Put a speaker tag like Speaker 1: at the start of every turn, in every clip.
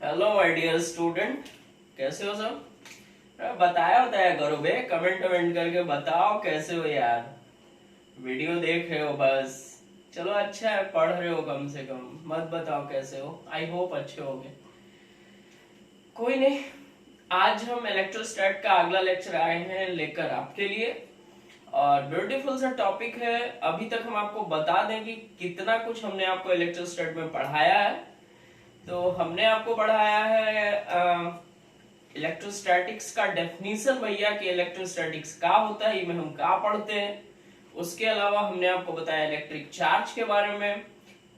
Speaker 1: Hello my dear student, कैसे हो सब? बताया करो बे, कमेंट कमेंट करके बताओ कैसे हो यार। वीडियो देख रहे हो बस। चलो अच्छा है, पढ़ रहे हो कम से कम, मत बताओ कैसे हो। आई होप अच्छे होगे। कोई नहीं, आज हम इलेक्ट्रोस्टैट का अगला लेक्चर आए हैं लेकर आपके लिए, और ब्यूटीफुल सा टॉपिक है। अभी तक हम आपको बता दें कि कितना कुछ हमने आपको इलेक्ट्रोस्टैट में पढ़ाया है। तो हमने आपको पढ़ाया है इलेक्ट्रोस्टैटिक्स का डेफिनेशन, भैया कि इलेक्ट्रोस्टैटिक्स क्या होता है, में हम क्या पढ़ते हैं। उसके अलावा हमने आपको बताया इलेक्ट्रिक चार्ज के बारे में,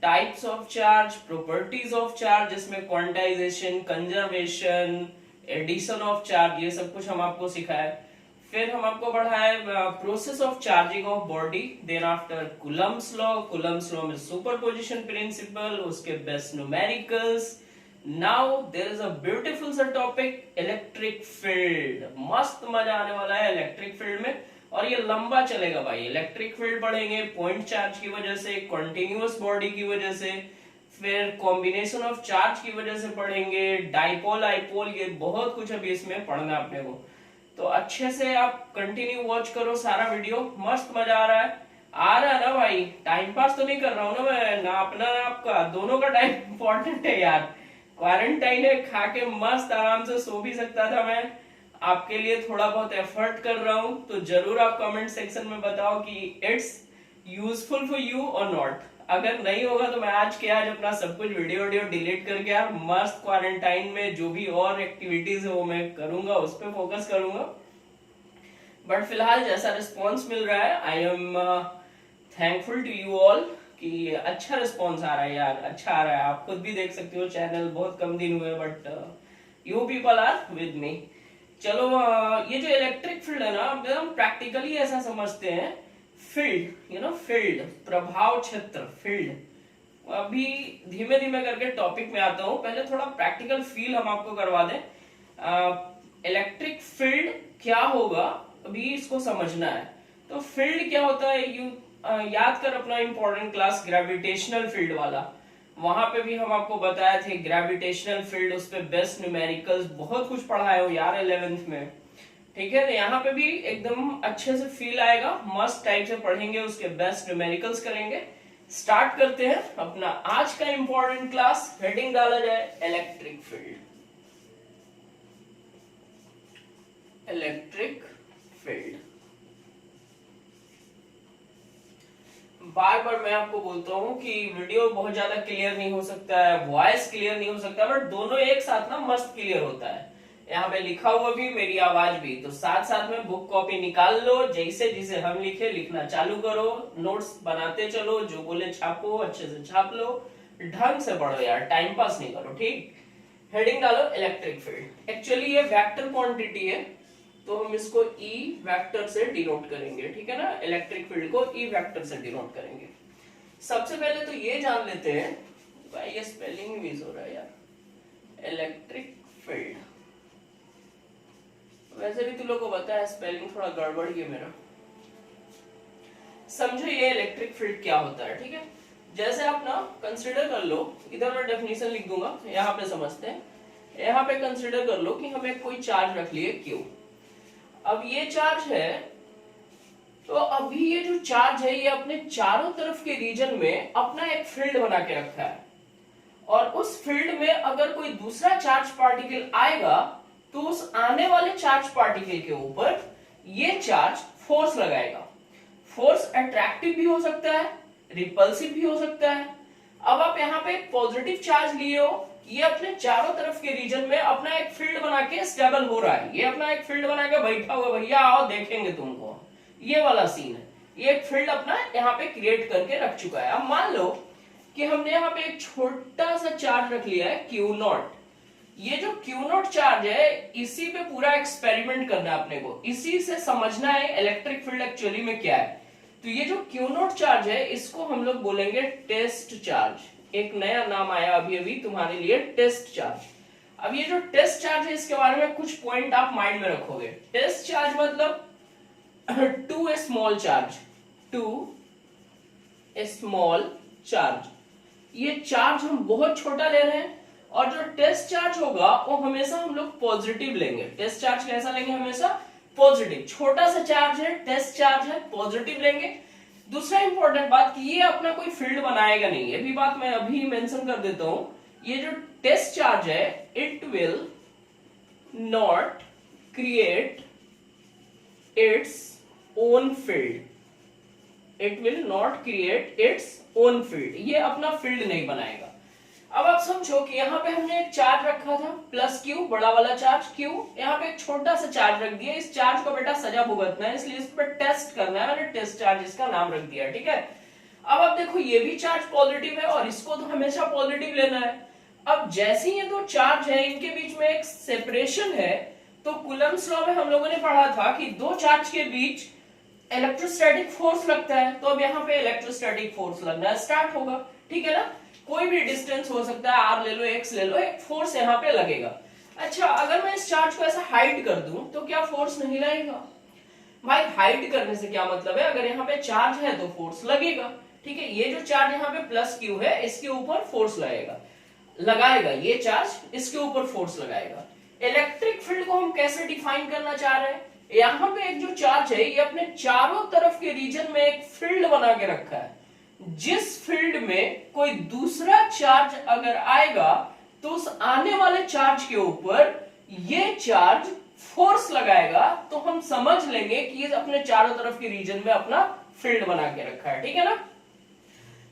Speaker 1: types of charge, properties of charge, जिसमें quantization, conservation, addition of charge, ये सब कुछ हम आपको सिखाया। फिर हम आपको पढ़ाए process of charging of body, then after Coulomb's law, Coulomb's law में सुपरपोजिशन प्रिंसिपल, उसके best numericals. Now there is a beautiful सा टॉपिक इलेक्ट्रिक फील्ड। मस्त मजा आने वाला है इलेक्ट्रिक फील्ड में, और ये लंबा चलेगा भाई। इलेक्ट्रिक फील्ड पढ़ेंगे पॉइंट चार्ज की वजह से, कंटिन्यूअस बॉडी की वजह से, फिर कॉम्बिनेशन ऑफ चार्ज की वजह से पढ़ेंगे, डाइपोल आइपोल, ये बहुत कुछ अभी इसमें पढ़ना है अपने को। तो अच्छे से आप कंटिन्यू वॉच करो सारा वीडियो, मस्त मजा आ रहा है ना भाई। टाइम पास तो नहीं कर रहा हूँ ना मैं, ना अपना ना आपका, दोनों का टाइम इंपॉर्टेंट है यार। क्वारंटाइन है, खा के मस्त आराम से सो भी सकता था मैं। आपके लिए थोड़ा बहुत एफर्ट कर रहा हूं, तो जरूर आप कमेंट सेक्शन में बताओ कि इट्स यूजफुल फॉर यू और नॉट। अगर नहीं होगा तो मैं आज के आज अपना सब कुछ वीडियो डिलीट करके यार मस्त क्वारंटाइन में जो भी और एक्टिविटीज है वो मैं करूंगा, उस पर फोकस करूंगा। बट फिलहाल जैसा रिस्पॉन्स मिल रहा है, I am thankful to you all कि अच्छा रिस्पॉन्स आ रहा है यार, अच्छा आ रहा है। आप खुद भी देख सकते हो, चैनल बहुत कम दिन हुए but you people are with me. चलो ये जो इलेक्ट्रिक फील्ड है ना, हम प्रैक्टिकली ऐसा समझते हैं, फील्ड फील्ड, प्रभाव क्षेत्र, फील्ड। अभी धीमे धीमे करके टॉपिक में आता हूं, पहले थोड़ा प्रैक्टिकल फील हम आपको करवा दें। इलेक्ट्रिक फील्ड क्या होगा, अभी इसको समझना है। तो फील्ड क्या होता है, याद कर अपना इंपॉर्टेंट क्लास ग्रेविटेशनल फील्ड वाला, वहां पे भी हम आपको बताए थे ग्रेविटेशनल फील्ड, उस पे बेस्ट न्यूमेरिकल्स बहुत कुछ पढ़ाए हो यार 11th में। ठीक है, तो यहाँ पे भी एकदम अच्छे से फील आएगा, मस्त टाइप से पढ़ेंगे, उसके बेस्ट न्यूमेरिकल्स करेंगे। स्टार्ट करते हैं अपना आज का इंपॉर्टेंट क्लास। हेडिंग डाला जाए इलेक्ट्रिक फील्ड। इलेक्ट्रिक फील्ड, बार बार मैं आपको बोलता हूँ कि वीडियो बहुत ज्यादा क्लियर नहीं हो सकता है, वॉइस क्लियर नहीं हो सकता, बट दोनों एक साथ ना मस्त क्लियर होता है। यहाँ पे लिखा हुआ भी, मेरी आवाज भी, तो साथ साथ में बुक कॉपी निकाल लो, जैसे जिसे हम लिखे लिखना चालू करो, नोट्स बनाते चलो, जो बोले छापो, अच्छे से छाप लो, ढंग से पढ़ो यार, टाइम पास नहीं करो। ठीक, हेडिंग डालो इलेक्ट्रिक फील्ड। एक्चुअली ये वेक्टर क्वांटिटी है, तो हम इसको E वेक्टर से डिनोट करेंगे। ठीक है ना, इलेक्ट्रिक फील्ड को E वेक्टर से डिनोट करेंगे। सबसे पहले तो ये जान लेते हैं, भाई ये स्पेलिंग मिस हो रहा है यार, इलेक्ट्रिक फील्ड। वैसे भी तुम लोग को पता है स्पेलिंग थोड़ा गड़बड़ ही है मेरा। समझो ये इलेक्ट्रिक फील्ड क्या होता है। ठीक है, जैसे आप ना कंसिडर कर लो, इधर मैं डेफिनेशन लिख दूंगा, यहाँ पे समझते हैं। यहाँ पे कंसिडर कर लो कि हमें कोई चार्ज रख लिए Q। अब ये चार्ज है, तो अभी ये जो चार्ज है ये अपने चारों तरफ के रीजन में अपना एक फील्ड बना के रखा है, और उस फील्ड में अगर कोई दूसरा चार्ज पार्टिकल आएगा तो उस आने वाले चार्ज पार्टिकल के ऊपर ये चार्ज फोर्स लगाएगा। फोर्स अट्रैक्टिव भी हो सकता है, रिपल्सिव भी हो सकता है। अब आप यहाँ पे एक पॉजिटिव चार्ज लिए हो, ये अपने चारों तरफ के रीजन में अपना एक फील्ड बना के स्टेबल हो रहा है, ये अपना एक फील्ड बना के बैठा हुआ, भैया आओ देखेंगे तुमको, ये वाला सीन है। ये एक फील्ड अपना यहाँ पे क्रिएट करके रख चुका है। अब मान लो कि हमने यहाँ पे एक छोटा सा चार्ज रख लिया है Q0। ये जो Q0 चार्ज है, इसी पे पूरा एक्सपेरिमेंट करना है अपने को, इसी से समझना है इलेक्ट्रिक फील्ड एक्चुअली में क्या है। तो ये जो Q0 चार्ज है, इसको हम लोग बोलेंगे टेस्ट चार्ज। एक नया नाम आया अभी अभी तुम्हारे लिए, टेस्ट चार्ज। अब ये जो टेस्ट चार्ज है, इसके बारे में कुछ पॉइंट आप माइंड में रखोगे। टेस्ट चार्ज मतलब to a small charge, to a small charge. ये चार्ज हम बहुत छोटा ले रहे हैं, और जो टेस्ट चार्ज होगा वो हमेशा हम लोग पॉजिटिव लेंगे। टेस्ट चार्ज कैसा लेंगे? हमेशा पॉजिटिव। छोटा सा चार्ज है, टेस्ट चार्ज है, पॉजिटिव लेंगे। दूसरा इंपॉर्टेंट बात कि ये अपना कोई फील्ड बनाएगा नहीं, ये भी बात मैं अभी मेंशन कर देता हूं। ये जो टेस्ट चार्ज है, it will not create its own field, it will not create its own field, ये अपना फील्ड नहीं बनाएगा। अब आप समझो कि यहाँ पे हमने एक चार्ज रखा था प्लस क्यू, बड़ा वाला चार्ज क्यू, यहाँ पे एक छोटा सा चार्ज रख दिया। इस चार्ज को बेटा सजा भुगतना है, इसलिए इस पर टेस्ट करना है, मैंने टेस्ट चार्ज इसका नाम रख दिया, ठीक है। अब आप देखो ये भी चार्ज पॉजिटिव है और इसको तो हमेशा पॉजिटिव लेना है। अब जैसे ये दो चार्ज है, इनके बीच में एक सेपरेशन है, तो कूलम्ब्स लॉ में हम लोगों ने पढ़ा था कि दो चार्ज के बीच इलेक्ट्रोस्टैटिक फोर्स लगता है। तो अब यहाँ पे इलेक्ट्रोस्टैटिक फोर्स लगना स्टार्ट होगा, ठीक है ना। कोई भी डिस्टेंस हो सकता है, आर ले लो, एक्स ले लो, एक फोर्स यहाँ पे लगेगा। अच्छा, अगर मैं इस चार्ज को ऐसा हाइड कर दूं तो क्या फोर्स नहीं लगेगा? भाई हाइड करने से क्या मतलब है? अगर यहाँ पे चार्ज है तो फोर्स लगेगा, ठीक है। ये जो चार्ज यहाँ पे प्लस क्यू है, इसके ऊपर फोर्स लगाएगा ये चार्ज, इसके ऊपर फोर्स लगाएगा। इलेक्ट्रिक फील्ड को हम कैसे डिफाइन करना चाह रहे हैं? यहाँ पे एक जो चार्ज है, ये अपने चारों तरफ के रीजन में एक फील्ड बना के रखा है। जिस फील्ड में कोई दूसरा चार्ज अगर आएगा तो उस आने वाले चार्ज के ऊपर ये चार्ज फोर्स लगाएगा, तो हम समझ लेंगे कि ये अपने चारों तरफ के रीजन में अपना फील्ड बना के रखा है, ठीक है ना।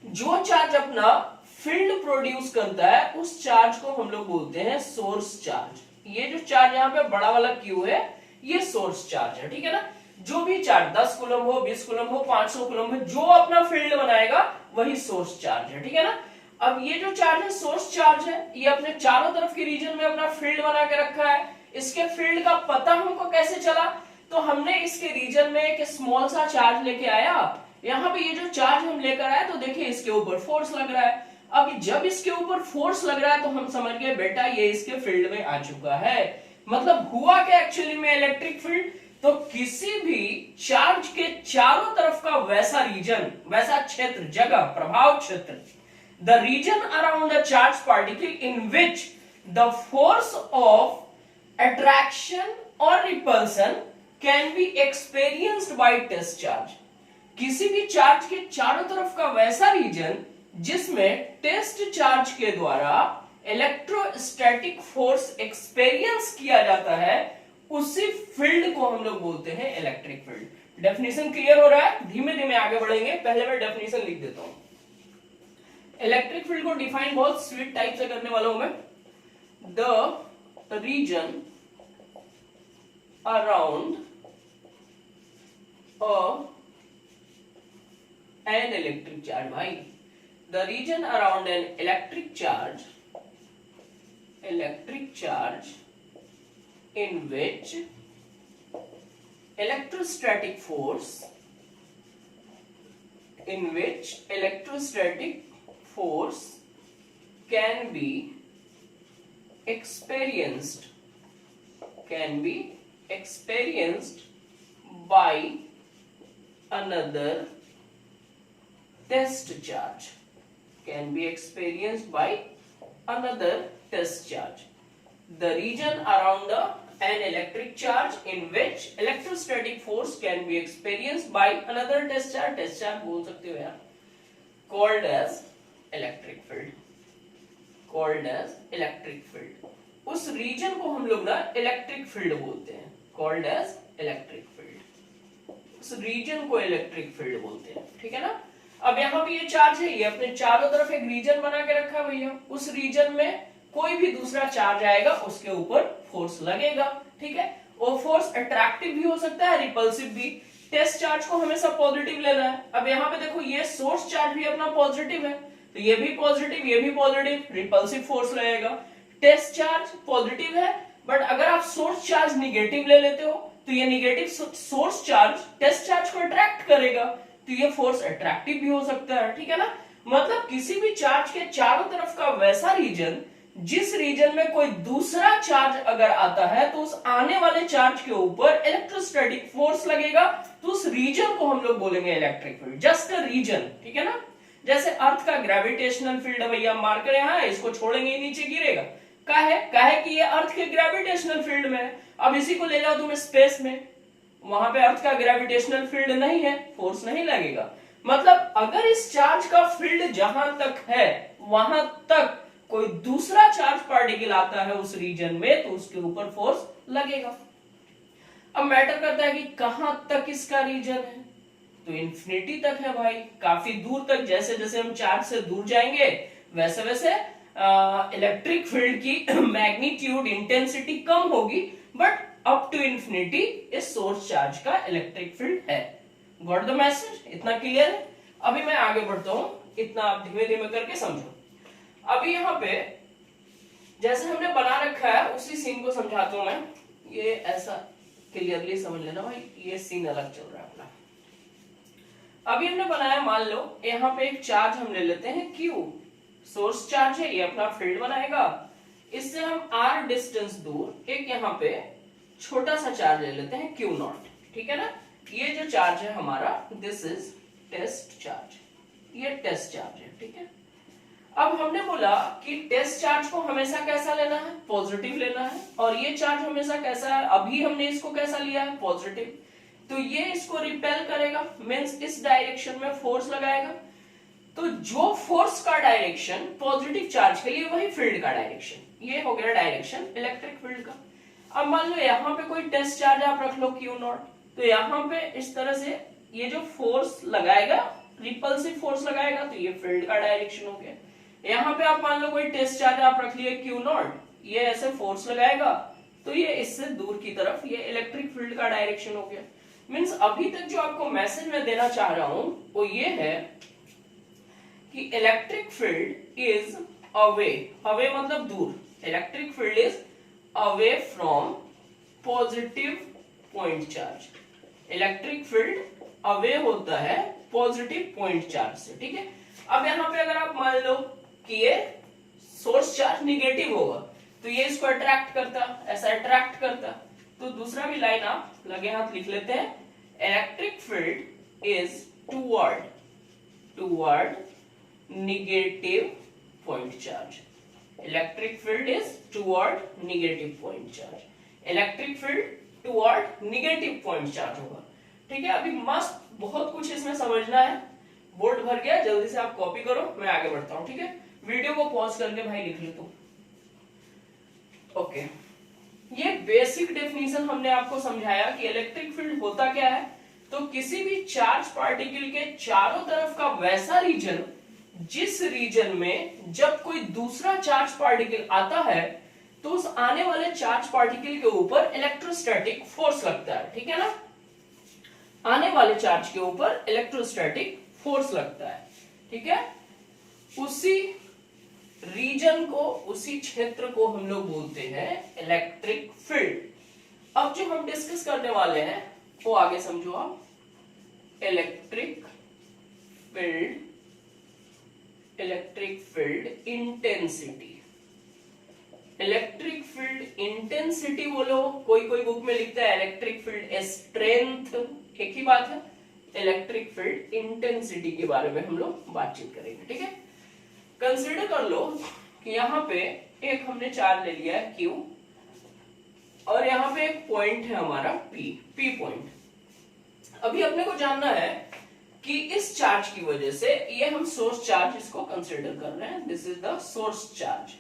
Speaker 1: जो चार्ज अपना फील्ड प्रोड्यूस करता है उस चार्ज को हम लोग बोलते हैं सोर्स चार्ज। ये जो चार्ज यहाँ पे बड़ा वाला क्यू है, ये सोर्स चार्ज है, ठीक है ना। जो भी चार्ज 10 कूलम हो, 20 कूलम हो, 500 कूलम हो, जो अपना फील्ड बनाएगा वही सोर्स चार्ज है, ठीक है ना। अब ये जो चार्ज है सोर्स चार्ज है, ये अपने चारों तरफ के रीजन में अपना फील्ड बना के रखा है। इसके फील्ड का पता हमको कैसे चला? तो हमने इसके रीजन में एक स्मॉल सा चार्ज लेके आया, यहाँ पे ये जो चार्ज हम लेकर आए तो देखिए इसके ऊपर फोर्स लग रहा है। अब जब इसके ऊपर फोर्स लग रहा है तो हम समझ गए बेटा ये इसके फील्ड में आ चुका है। मतलब हुआ क्या एक्चुअली में इलेक्ट्रिक फील्ड? तो किसी भी चार्ज के चारों तरफ का वैसा रीजन, वैसा क्षेत्र, जगह, प्रभाव क्षेत्र, the region around the charge particle in which the force of attraction और repulsion can be experienced by test charge. किसी भी चार्ज के चारों तरफ का वैसा रीजन जिसमें टेस्ट चार्ज के द्वारा इलेक्ट्रोस्टैटिक फोर्स एक्सपीरियंस किया जाता है, उसी फील्ड को हम लोग बोलते हैं इलेक्ट्रिक फील्ड। डेफिनेशन क्लियर हो रहा है? धीमे धीमे आगे बढ़ेंगे, पहले मैं डेफिनेशन लिख देता हूं। इलेक्ट्रिक फील्ड को डिफाइन बहुत स्वीट टाइप से करने वाला हूं मैं। The region around an electric charge, भाई the region around an electric charge in which electrostatic force can be experienced by another test charge, the region around an electric charge in which electrostatic force can be experienced by another test charge बोल सकते हो यार, called as electric field। उस reason को हम लोग ना electric field बोलते हैं, called as electric field। उस रीजन को इलेक्ट्रिक फील्ड बोलते हैं, ठीक है ना। अब यहाँ पे ये चार्ज है, ये अपने चारों तरफ एक रीजन बना के रखा है भैया। उस रीजन में कोई भी दूसरा चार्ज आएगा उसके ऊपर फोर्स लगेगा, ठीक है। वो फोर्स अट्रैक्टिव भी हो सकता है, रिपल्सिव भी। टेस्ट चार्ज को हमेशा पॉजिटिव लेना है। अब यहाँ पे देखो ये सोर्स चार्ज भी अपना पॉजिटिव है, तो ये भी पॉजिटिव, ये भी पॉजिटिव, रिपल्सिव फोर्स लगेगा। टेस्ट चार्ज पॉजिटिव है, बट अगर आप सोर्स चार्ज निगेटिव ले लेते हो तो ये negative source charge test charge को अट्रैक्ट करेगा, तो ये फोर्स अट्रैक्टिव भी हो सकता है, ठीक है ना। मतलब किसी भी चार्ज के चारों तरफ का वैसा रीजन जिस रीजन में कोई दूसरा चार्ज अगर आता है तो उस आने वाले चार्ज के ऊपर इलेक्ट्रोस्टैटिक फोर्स लगेगा, तो उस रीजन को हम लोग बोलेंगे electric field. Just a region, ठीक है ना। जैसे अर्थ का ग्रेविटेशनल फील्ड है भैया, मार्कर यहाँ है, इसको छोड़ेंगे नीचे गिरेगा, काहे कि ये अर्थ के ग्रेविटेशनल फील्ड में है। अब इसी को ले जाओ तुम स्पेस में, वहां पे अर्थ का ग्रेविटेशनल फील्ड नहीं है, फोर्स नहीं लगेगा। मतलब अगर इस चार्ज का फील्ड जहां तक है वहां तक कोई दूसरा चार्ज पार्टिकल आता है उस रीजन में तो उसके ऊपर फोर्स लगेगा। अब मैटर करता है कि कहां तक इसका रीजन है, तो इंफिनिटी तक है भाई, काफी दूर तक। जैसे जैसे हम चार्ज से दूर जाएंगे वैसे वैसे इलेक्ट्रिक फील्ड की मैग्नीट्यूड इंटेंसिटी कम होगी, बट अप टू इंफिनिटी इस सोर्स चार्ज का इलेक्ट्रिक फील्ड है। Got the message? इतना क्लियर है? अभी मैं आगे बढ़ता हूं, इतना आप धीमे धीमे करके समझो। अभी यहाँ पे जैसे हमने बना रखा है उसी सीन को समझाता हूं मैं, ये ऐसा क्लियरली समझ लेना भाई, ये सीन अलग चल रहा है अपना। अभी हमने बनाया, मान लो यहाँ पे एक चार्ज हम ले लेते हैं Q, सोर्स चार्ज है, ये अपना फील्ड बनाएगा। इससे हम r डिस्टेंस दूर एक यहाँ पे छोटा सा चार्ज ले लेते हैं Q0, ठीक है ना। ये जो चार्ज है हमारा, दिस इज टेस्ट चार्ज, ये टेस्ट चार्ज है, ठीक है। अब हमने बोला कि टेस्ट चार्ज को हमेशा कैसा लेना है, पॉजिटिव लेना है, और ये चार्ज हमेशा कैसा है, अभी हमने इसको कैसा लिया है, पॉजिटिव। तो ये इसको रिपेल करेगा, मींस इस डायरेक्शन में फोर्स लगाएगा। तो जो फोर्स का डायरेक्शन पॉजिटिव चार्ज के लिए वही फील्ड का डायरेक्शन, ये हो गया डायरेक्शन इलेक्ट्रिक फील्ड का। अब मान लो यहाँ पे कोई टेस्ट चार्ज आप रख लो Q0, तो यहाँ पे इस तरह से ये जो फोर्स लगाएगा, रिपल्सिव फोर्स लगाएगा, तो ये फील्ड का डायरेक्शन हो गया। यहाँ पे आप मान लो कोई टेस्ट चार्ज आप रख लिए Q0, ये ऐसे फोर्स लगाएगा, तो ये इससे दूर की तरफ, ये इलेक्ट्रिक फील्ड का डायरेक्शन हो गया। मींस अभी तक जो आपको मैसेज में देना चाह रहा हूं वो ये है कि electric field is away, away मतलब दूर, electric field is away from positive point charge. Electric field away होता है पॉजिटिव पॉइंट चार्ज से, ठीक है। अब यहाँ पे अगर आप मान लो कि ये सोर्स चार्ज निगेटिव होगा तो ये इसको अट्रैक्ट करता, ऐसा अट्रैक्ट करता। तो दूसरा भी लाइन आप लगे हाथ लिख लेते हैं, electric field is toward negative point charge. Electric field is toward negative point charge. Electric field toward negative point charge होगा, ठीक है। अभी मस्त बहुत कुछ इसमें समझना है, बोर्ड भर गया, जल्दी से आप कॉपी करो, मैं आगे बढ़ता हूं, ठीक है। वीडियो को पॉज करके भाई लिख लो तुम। ओके, ये बेसिक डेफिनेशन हमने आपको समझाया कि इलेक्ट्रिक फील्ड होता क्या है। तो किसी भी चार्ज पार्टिकल के चारों तरफ का वैसा रीजन जिस रीजन में जब कोई दूसरा चार्ज पार्टिकल आता है तो उस आने वाले चार्ज पार्टिकल के ऊपर इलेक्ट्रोस्टैटिक फोर्स लगता है, ठीक है ना। आने वाले चार्ज के ऊपर इलेक्ट्रोस्टैटिक फोर्स लगता है, ठीक है। उसी रीजन को, उसी क्षेत्र को हम लोग बोलते हैं इलेक्ट्रिक फील्ड। अब जो हम डिस्कस करने वाले हैं वो आगे समझो आप। Electric field intensity. Electric field intensity बोलो, कोई कोई बुक में लिखता है इलेक्ट्रिक फील्ड स्ट्रेंथ, एक ही बात है। इलेक्ट्रिक फील्ड इंटेंसिटी के बारे में हम लोग बातचीत करेंगे, ठीक है। कंसीडर कर लो कि यहाँ पे एक हमने चार्ज ले लिया है Q, और यहाँ पे एक पॉइंट है हमारा P पॉइंट। अभी अपने को जानना है कि इस चार्ज की वजह से, ये हम सोर्स चार्ज इसको कंसीडर कर रहे हैं, this is the source charge.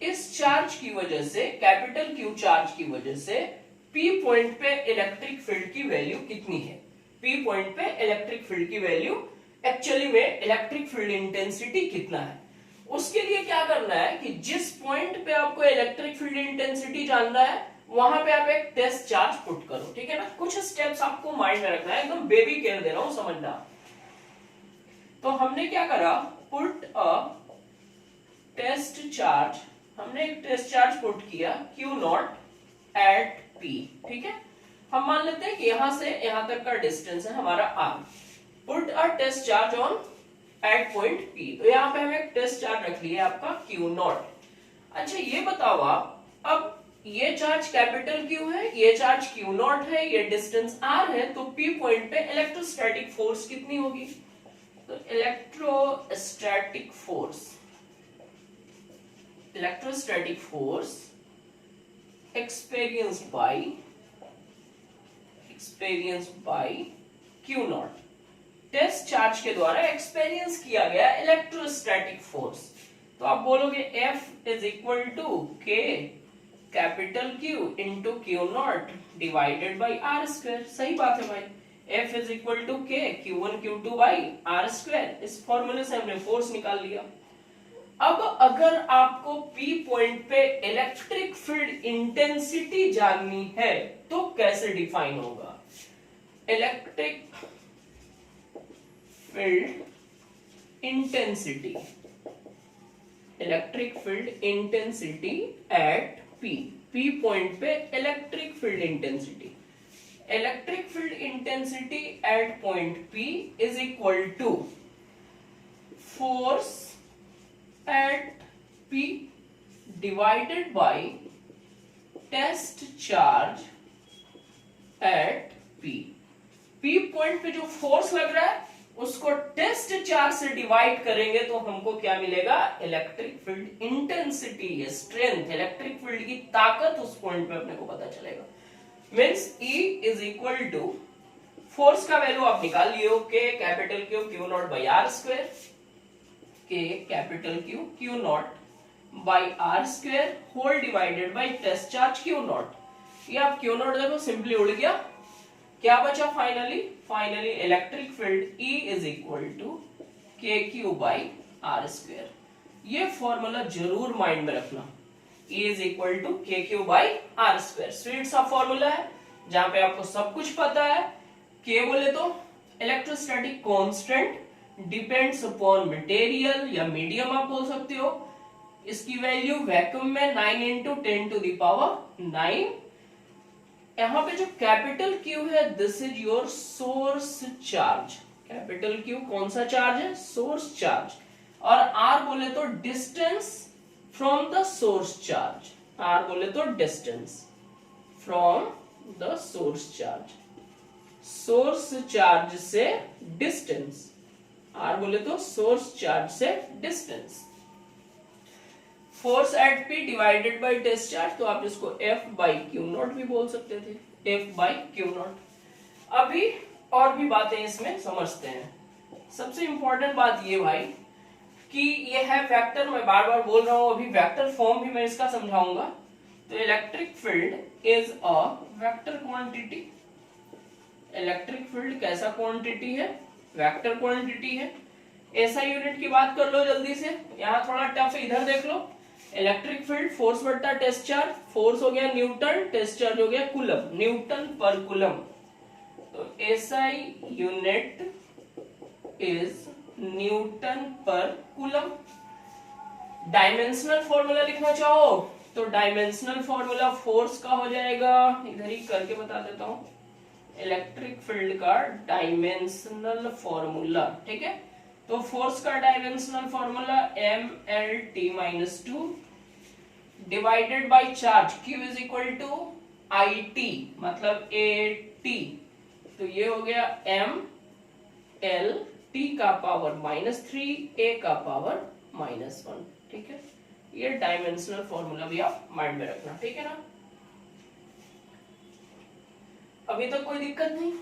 Speaker 1: इस चार्ज की वजह से, कैपिटल Q चार्ज की वजह से P पॉइंट पे इलेक्ट्रिक फील्ड की वैल्यू कितनी है। P पॉइंट पे इलेक्ट्रिक फील्ड की वैल्यू एक्चुअली में इलेक्ट्रिक फील्ड इंटेंसिटी कितना है। उसके लिए क्या करना है कि जिस पॉइंट पे आपको इलेक्ट्रिक फील्ड इंटेंसिटी जानना है वहां पे आप एक टेस्ट चार्ज पुट करो, ठीक है ना। कुछ स्टेप्स आपको माइंड में रखना है, एकदम बेबी केयर दे रहा हूं, समझना। तो हमने क्या करा, पुट अ टेस्ट चार्ज, हमने एक टेस्ट चार्ज पुट किया Q0 एट P, ठीक है। हम मान लेते हैं कि यहां से यहां तक का डिस्टेंस है हमारा R। Put a test charge on at point P, तो यहाँ पे हम एक टेस्ट चार्ज रख लिया आपका Q0। अच्छा ये बताओ आप, अब ये चार्ज कैपिटल Q है, ये चार्ज Q0 है, ये डिस्टेंस R है, तो P पॉइंट पे इलेक्ट्रोस्टैटिक फोर्स कितनी होगी। तो electrostatic force experienced by Q naught, test charge के द्वारा एक्सपीरियंस किया गया इलेक्ट्रोस्टैटिक फोर्स। तो आप बोलोगे F is equal to K capital Q into Q naught divided by R square. सही बात है भाई, F is equal to K Q1 Q2 by R square. इस फॉर्मूले से हमने फोर्स निकाल लिया। अब अगर आपको P पॉइंट पे इलेक्ट्रिक फील्ड इंटेंसिटी जाननी है तो कैसे डिफाइन होगा? Electric field intensity at P point पे electric field intensity at point P is equal to force at P divided by test charge at P point पे जो force लग रहा है उसको टेस्ट चार्ज से डिवाइड करेंगे तो हमको क्या मिलेगा? Electric field intensity, strength, electric field की ताकत उस पॉइंट पे अपने को पता चलेगा। Means E is equal to force का वैल्यू आप निकाल लिए हो, K capital Q naught by R square, K capital Q naught by R square whole divided by test charge Q naught. ये आप Q नॉट देखो सिंपली उड़ गया, क्या बचा finally electric field E is equal to KQ by R square. ये formula जरूर mind में रखना, E is equal to KQ by R square. Sweet सा फॉर्मूला है जहां पे आपको सब कुछ पता है। K बोले तो electrostatic constant depends upon material या मीडियम आप बोल सकते हो। इसकी वैल्यू वैक्यूम में 9 इंटू 10 टू द पावर 9। यहाँ पे जो कैपिटल Q है this is your source charge. Capital Q कौन सा चार्ज है? Source charge. और R बोले तो distance from the source charge, R बोले तो distance from the source charge, source charge से डिस्टेंस, R बोले तो सोर्स चार्ज से distance. Force at P divided by test charge, तो आप इसको F बाई Q नॉट भी बोल सकते थे, F बाई Q नॉट। अभी और भी बातें इसमें समझते हैं। सबसे इंपॉर्टेंट बात ये भाई कि ये है वेक्टर, मैं बार बार बोल रहा हूं, अभी वेक्टर फॉर्म भी मैं इसका समझाऊंगा। तो electric field is a vector quantity. Electric field कैसा क्वांटिटी है? वेक्टर क्वांटिटी है। ऐसा यूनिट की बात कर लो जल्दी से, यहां थोड़ा टफ है, इधर देख लो। इलेक्ट्रिक फील्ड फोर्स बट्टा टेस्ट चार्ज, फोर्स हो गया न्यूटन, टेस्ट चार्ज हो गया कूलम, न्यूटन पर कूलम। तो एसआई यूनिट इज न्यूटन पर कूलम। डायमेंशनल फॉर्मूला लिखना चाहो तो डायमेंशनल फॉर्मूला फोर्स का हो जाएगा, इधर ही करके बता देता हूं, इलेक्ट्रिक फील्ड का डायमेंशनल फॉर्मूला, ठीक है। तो फोर्स का dimensional formula mLT-2 divided by charge Q is equal to IT मतलब AT। तो ये हो गया mLT का पावर -3 A का पावर -1, ठीक है। ये डायमेंशनल फॉर्मूला भी आप माइंड में रखना, ठीक है ना। अभी तक कोई दिक्कत नहीं,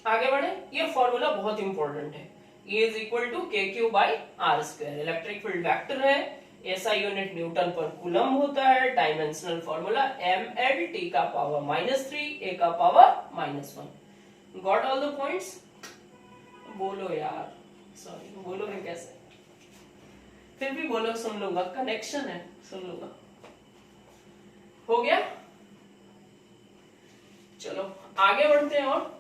Speaker 1: आगे बढ़े। ये फॉर्मूला बहुत इंपॉर्टेंट है। E is equal to KQ by R square. Electric field vector है, ऐसा यूनिट न्यूटन पर कूलम होता है। डायमेंशनल फॉर्मूला mLT का पावर -3 A का power -1। Got all the points? बोलो यार, सॉरी बोलोगे कैसे? फिर भी बोलो, सुन लूंगा, कनेक्शन है, सुन लूंगा। हो गया? चलो आगे बढ़ते हैं। और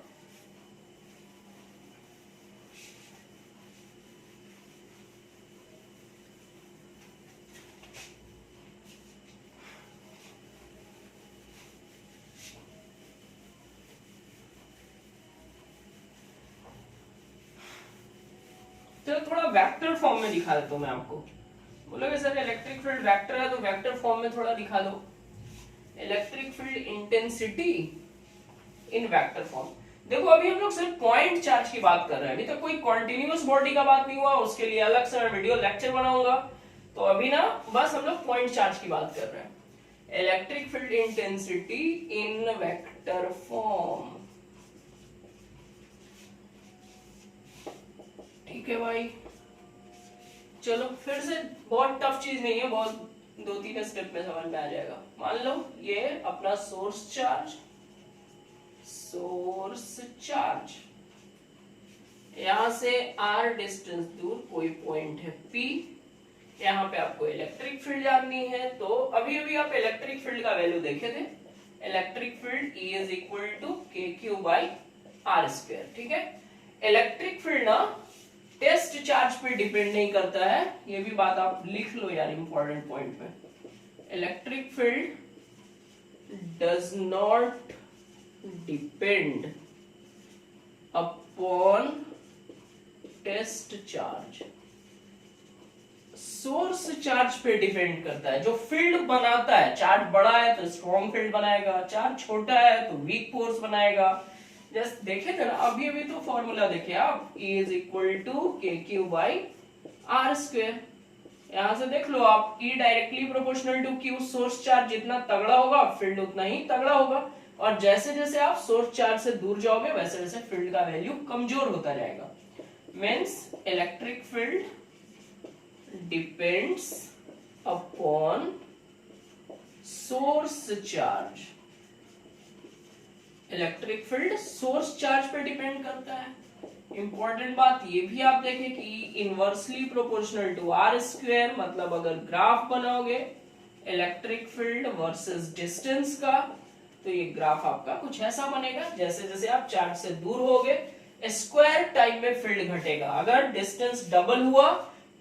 Speaker 1: चलो थोड़ा वेक्टर फॉर्म में दिखा देता हूं मैं आपको। बोलोगे सर इलेक्ट्रिक फील्ड वेक्टर है तो वेक्टर फॉर्म में थोड़ा दिखा दो। Electric field intensity in vector form. देखो अभी हम लोग सिर्फ पॉइंट चार्ज की बात कर रहे हैं, अभी तक कोई कॉन्टिन्यूअस बॉडी का बात नहीं हुआ, उसके लिए अलग से मैं वीडियो लेक्चर बनाऊंगा। तो अभी ना बस हम लोग पॉइंट चार्ज की बात कर रहे हैं। Electric field intensity in vector form, ठीक है भाई। चलो फिर से बहुत टफ चीज नहीं है, बहुत 2-3 स्टेप में समझ में आ जाएगा। मान लो ये अपना सोर्स चार्ज, यहां से r डिस्टेंस दूर कोई पॉइंट है P, यहाँ पे आपको इलेक्ट्रिक फील्ड जाननी है। तो अभी अभी आप इलेक्ट्रिक फील्ड का वैल्यू देखे थे, electric field E is equal to KQ by R square, ठीक है। इलेक्ट्रिक फील्ड ना टेस्ट चार्ज पे डिपेंड नहीं करता है, ये भी बात आप लिख लो यार इंपॉर्टेंट पॉइंट पे। Electric field does not depend upon test charge, source charge पे डिपेंड करता है। जो फील्ड बनाता है, चार्ज बड़ा है तो स्ट्रॉन्ग फील्ड बनाएगा, चार्ज छोटा है तो वीक फोर्स बनाएगा। जस्ट देखे थे ना अभी अभी तो फॉर्मूला देखे आप, E is equal to KQ by R square. यहां से देख लो आप, E directly proportional to Q, source charge जितना तगड़ा होगा फील्ड उतना ही तगड़ा होगा, और जैसे जैसे आप सोर्स चार्ज से दूर जाओगे वैसे वैसे फील्ड का वैल्यू कमजोर होता जाएगा। Means electric field depends upon source charge, electric field source charge पे डिपेंड करता है। इंपॉर्टेंट बात ये भी आप देखें कि inversely proportional to R square, मतलब अगर ग्राफ बनाओगे इलेक्ट्रिक फील्ड वर्सेस डिस्टेंस का, तो ये ग्राफ आपका कुछ ऐसा बनेगा। जैसे जैसे आप चार्ज से दूर होगे स्क्वायर टाइम में फील्ड घटेगा। अगर डिस्टेंस डबल हुआ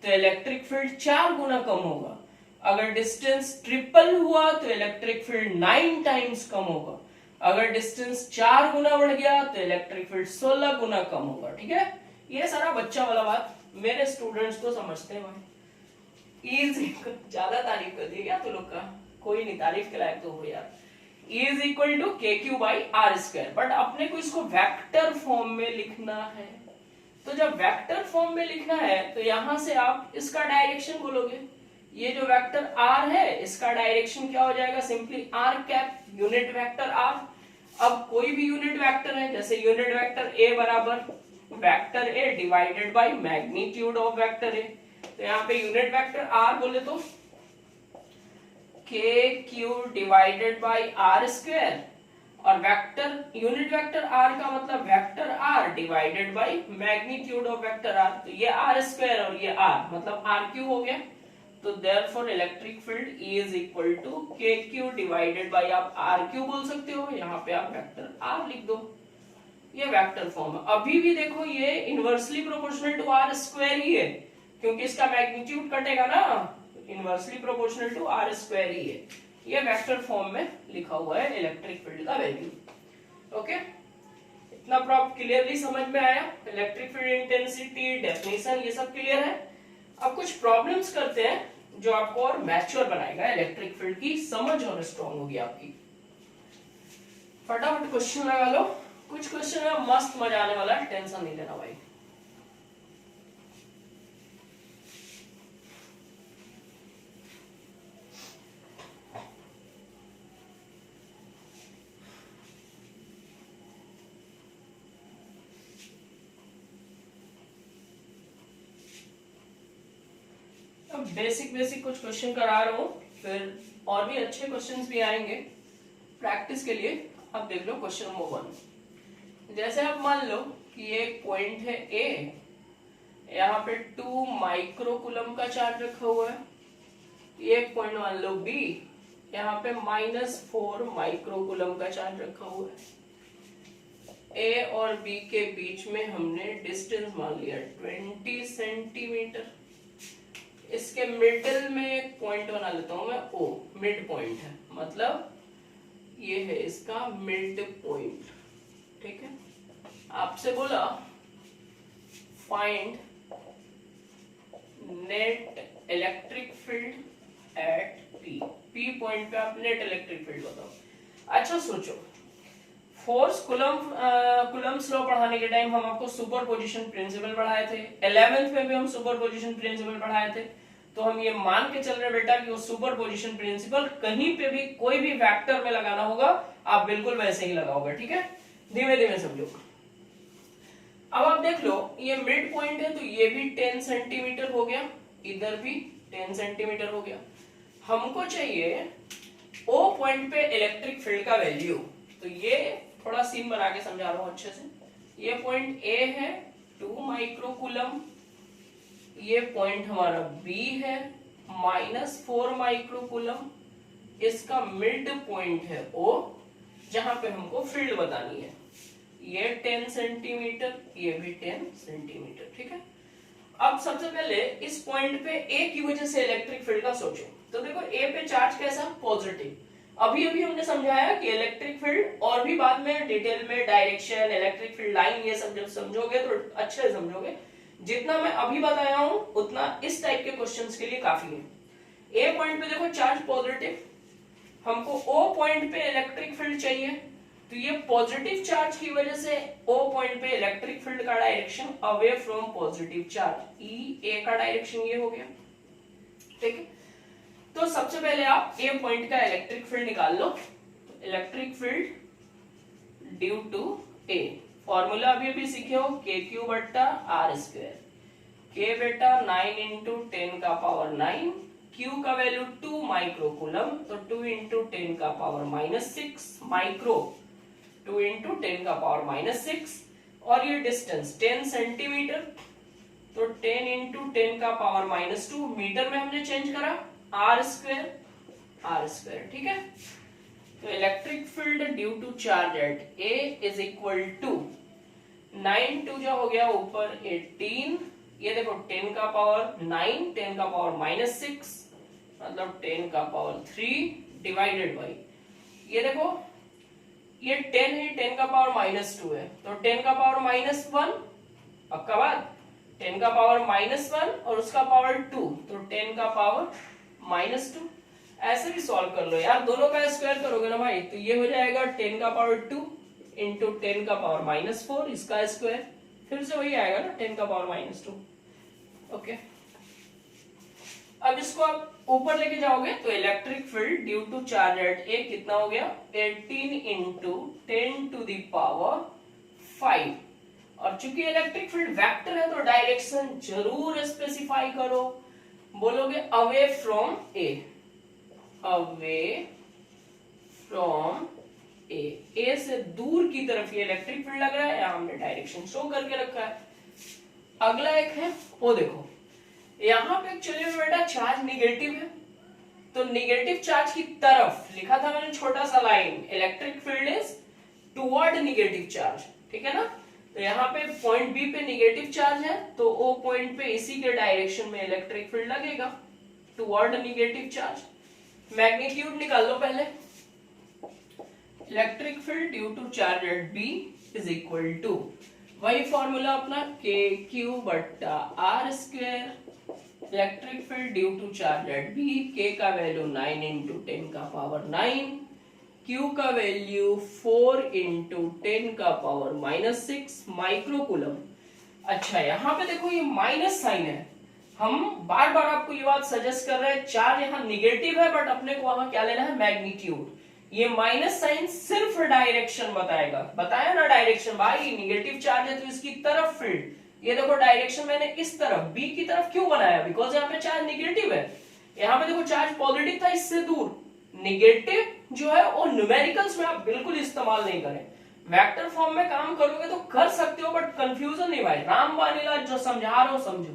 Speaker 1: तो इलेक्ट्रिक फील्ड 4 गुना कम होगा, अगर डिस्टेंस ट्रिपल हुआ तो इलेक्ट्रिक फील्ड 9 टाइम्स कम होगा, अगर डिस्टेंस 4 गुना बढ़ गया तो इलेक्ट्रिक फील्ड 16 गुना कम होगा, ठीक है। ये सारा बच्चा वाला बात मेरे स्टूडेंट्स तो समझते हैं भाई। इज ज्यादा तारीफ कर दी क्या तू लोग का, कोई नहीं, तारीफ के लायक तो हो यार। E is equal to KQ by R square, but अपने को इसको वेक्टर फॉर्म में लिखना है। तो जब वेक्टर फॉर्म में लिखना है तो यहां से आप इसका डायरेक्शन बोलोगे, ये जो वेक्टर R है इसका डायरेक्शन क्या हो जाएगा, simply R cap, unit vector R। अब कोई भी यूनिट वेक्टर है, जैसे यूनिट वेक्टर A बराबर vector A divided by magnitude of vector A, तो यहाँ पे यूनिट वेक्टर R बोले तो KQ divided bye R square, और वेक्टर यूनिट वेक्टर R का मतलब vector R divided by magnitude of vector R, तो ये R स्क्वायर और ये R मतलब RQ हो गया। तो therefore electric field E is equal to KQ divided by, आप RQ बोल सकते हो, यहाँ पे आप वेक्टर R लिख दो। ये वेक्टर फॉर्म है। अभी भी देखो ये inversely proportional to R square ही है, क्योंकि इसका मैग्नीट्यूड कटेगा ना, inversely proportional to R square ही है। ये वेक्टर फॉर्म में लिखा हुआ है इलेक्ट्रिक फील्ड का वैल्यू। ओके, इतना प्रॉप क्लियरली समझ में आया? इलेक्ट्रिक फील्ड इंटेंसिटी, डेफिनेशन, ये सब क्लियर है। अब कुछ प्रॉब्लम्स करते हैं जो आपको और मैच्योर बनाएगा, इलेक्ट्रिक फील्ड की समझ और स्ट्रॉन्ग होगी आपकी। फटाफट क्वेश्चन लगा लो, कुछ क्वेश्चन है मस्त मजा आने वाला है, टेंशन नहीं लेना भाई। बेसिक कुछ क्वेश्चन करा रहा हूं, फिर और भी अच्छे क्वेश्चंस भी आएंगे प्रैक्टिस के लिए। अब देख लो क्वेश्चन नंबर 1। जैसे आप मान लो कि ये पॉइंट है A, यहाँ पे 2 माइक्रोकूलम का चार्ज रखा हुआ है। ये पॉइंट मान लो B, यहाँ पे -4 माइक्रोकूलम का चार्ज रखा हुआ है। A और B के बीच में हमने डिस्टेंस मान लिया 20 सेंटीमीटर। इसके मिडिल में एक पॉइंट बना लेता हूं मैं, O मिड पॉइंट है, मतलब ये है इसका मिड पॉइंट, ठीक है। आपसे बोला find net electric field eight P point पे आप नेट इलेक्ट्रिक फील्ड बताओ। अच्छा सोचो, फोर्स कुलम्ब्स लॉ पढ़ाने के टाइम हम आपको सुपरपोजिशन प्रिंसिपल पढ़ाए थे, 11th में भी हम सुपरपोजिशन प्रिंसिपल पढ़ाए थे। तो हम ये मान के चल रहे बेटा कि वो सुपरपोजिशन प्रिंसिपल कहीं पे भी कोई भी वेक्टर में लगाना होगा आप बिल्कुल वैसे ही लगाओगे, ठीक है। धीमे धीमे समझो। अब आप देख लो ये मिड पॉइंट है तो ये भी 10 सेंटीमीटर हो गया, इधर भी 10 सेंटीमीटर हो गया। हमको चाहिए ओ पॉइंट पे इलेक्ट्रिक फील्ड का वैल्यू, तो ये थोड़ा सीन बना के समझा रहा हूं अच्छे से। ये पॉइंट ए है 2 माइक्रोकूलम, ये पॉइंट हमारा बी है -4 माइक्रोकूलम, इसका मिड पॉइंट है ओ जहां पे हमको फील्ड बतानी है। ये 10 सेंटीमीटर, ये भी 10 सेंटीमीटर, ठीक है। अब सबसे पहले इस पॉइंट पे ए की वजह से इलेक्ट्रिक फील्ड का सोचो। तो देखो ए पे चार्ज कैसा, पॉजिटिव। अभी अभी हमने समझाया कि इलेक्ट्रिक फील्ड, और भी बाद में डिटेल में डायरेक्शन, इलेक्ट्रिक फील्ड लाइन, ये सब जब समझोगे तो अच्छे से समझोगे। जितना मैं अभी बताया हूं उतना इस टाइप के क्वेश्चंस के लिए काफी है। ए पॉइंट पे देखो चार्ज पॉजिटिव, हमको ओ पॉइंट पे इलेक्ट्रिक फील्ड चाहिए, तो ये पॉजिटिव चार्ज की वजह से ओ पॉइंट पे इलेक्ट्रिक फील्ड का direction away from positive charge, E A का डायरेक्शन ये हो गया, ठीक है। तो सबसे पहले आप ए पॉइंट का इलेक्ट्रिक फील्ड निकाल लो। Electric field due to A, formula अभी अभी सीखे हो, के क्यू बट्टा आर स्क्वायर। के बेटा 9 इंटू 10 का पावर 9, क्यू का वैल्यू 2 माइक्रोकूलम, तो 2 इंटू 10 का पावर -6 माइक्रो, 2 इंटू 10 का पावर -6, और ये डिस्टेंस 10 सेंटीमीटर, तो 10 इंटू 10 का पावर -2, मीटर में हमने चेंज करा, आर स्क्वायर, ठीक है। तो electric field due to charge at A is equal to 9 2 जो हो गया ऊपर 18, ये देखो 10 का पावर 9, 10 का पावर -6 मतलब 10 का पावर 3 डिवाइडेड बाई, ये देखो ये 10 है, 10 का पावर -2 है, तो 10 का पावर -1, पक्का बात, 10 का पावर -1 और उसका पावर 2, तो 10 का पावर -2। ऐसे भी सॉल्व कर लो यार, दोनों का स्क्वायर करोगे ना भाई, तो ये हो जाएगा 10 का पावर 2 इंटू 10 का पावर -4, इसका स्क्वायर फिर से वही आएगा ना 10 का पावर -2, ओके। अब इसको आप ऊपर लेके जाओगे तो electric field due to charge at A कितना हो गया, 18 इंटू 10 टू द पावर 5। और चूंकि इलेक्ट्रिक फील्ड वेक्टर है तो डायरेक्शन जरूर स्पेसिफाई करो, बोलोगे away from A, away from A से दूर की तरफ ये इलेक्ट्रिक फील्ड लग रहा है, यहां हमने डायरेक्शन शो करके रखा है। अगला एक है वो देखो, यहां पे एक्चुअली में बेटा चार्ज निगेटिव है, तो निगेटिव चार्ज की तरफ लिखा था मैंने छोटा सा line, electric field is toward negative charge, ठीक है ना। तो यहाँ पे पॉइंट बी पे निगेटिव चार्ज है, तो ओ पॉइंट पे इसी के डायरेक्शन में इलेक्ट्रिक फील्ड लगेगा, टुवर्ड निगेटिव चार्ज। मैग्नीट्यूड निकाल लो पहले, electric field due to charge at B is equal to वही फॉर्मूला अपना, के क्यू बट्टा R square. Electric field due to charge at B, K का वैल्यू 9 इंटू 10 का power 9, Q का value 4 into 10 का पावर -6 माइक्रोकूलम। अच्छा यहाँ पे देखो ये माइनस साइन है, हम बार बार आपको ये बात सजेस्ट कर रहे हैं, चार्ज यहाँ निगेटिव है बट अपने को वहां क्या लेना है, मैग्नीट्यूड। ये माइनस साइन सिर्फ डायरेक्शन बताएगा, बताया ना डायरेक्शन, भाई निगेटिव चार्ज है तो इसकी तरफ फील्ड, ये देखो डायरेक्शन मैंने इस तरफ बी की तरफ क्यों बनाया, बिकॉज यहाँ पे चार्ज निगेटिव है। यहाँ पे देखो चार्ज पॉजिटिव था, इससे दूर। निगेटिव जो है वो न्यूमेरिकल्स में आप बिल्कुल इस्तेमाल नहीं करें, वेक्टर फॉर्म में काम करोगे तो कर सकते हो बट कंफ्यूजन नहीं भाई, राम वानीला जो समझा रहा हूं समझो,